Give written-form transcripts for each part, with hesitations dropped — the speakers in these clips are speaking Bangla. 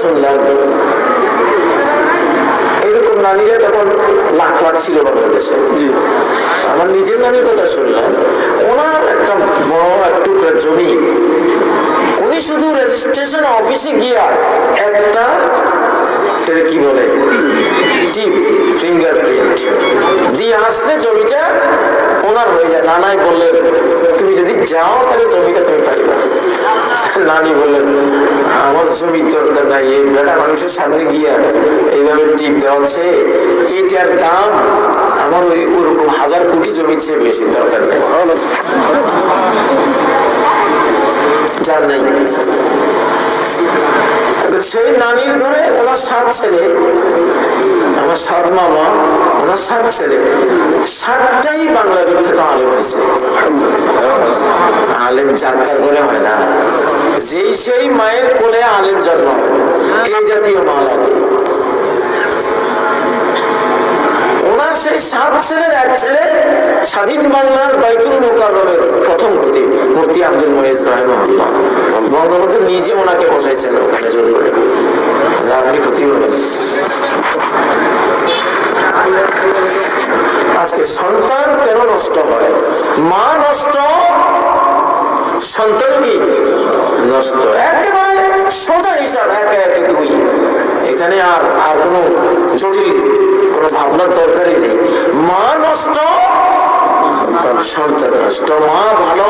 শুনলাম, এরকম নারীরা তখন লাখ লাখ ছিল বাংলাদেশে। আমার নিজের নানির কথা শুনলাম, ওনার একটা বড় এক টুকরা জমি, উনি শুধু রেজিস্ট্রেশন অফিসে গিয়া একটা কি বলে টিপ ফিঙ্গারপ্রিন্ট দিয়ে আসলে জমিটা ওনার হয়ে যায়। নানাই বললেন, তুমি যদি যাও তাহলে জমিটা তুমি পাইবা। নানি বললেন, আমার জমির দরকার নাই, এই বেটা মানুষের সামনে গিয়া এইভাবে টিপ দেওয়া হচ্ছে, এটার দাম আমার ওরকম 1000 কোটি জমির চেয়ে বেশি, দরকার নেই। যার নেই সেই নানির ঘরে ওনার 7 ছেলে, আমার 7 মামা, ওনার 7 ছেলে, 7টাই বাংলা বিখ্যাত আলেম হয়েছে। আলেম যাত্রার ঘরে হয় না, যেই সেই মায়ের কোলে আলেম জন্ম হয় না, এই জাতীয় মা লাগে। ওনার সেই 7 ছেলের এক ছেলে স্বাধীন বাংলার বাইতুল মুকাররমের প্রথম খতিব মুফতি আব্দুল মুইজ রাহিমাহুল্লাহ। বঙ্গবন্ধু নিজে ওনাকে বসাইছেন ওখানে জোর করে, আপনি খতিব হবেন। আজকে সন্তান কেন নষ্ট হয়? মা নষ্ট, সন্তান কি নষ্ট, একেবারে সোজা হিসাব, 1 1 2। এখানে আর কোনো জটিল কোনো ভাবনার দরকারই নেই। মা নষ্ট, সন্তান নষ্ট। মা ভালো,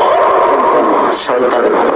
সন্তান ভালো।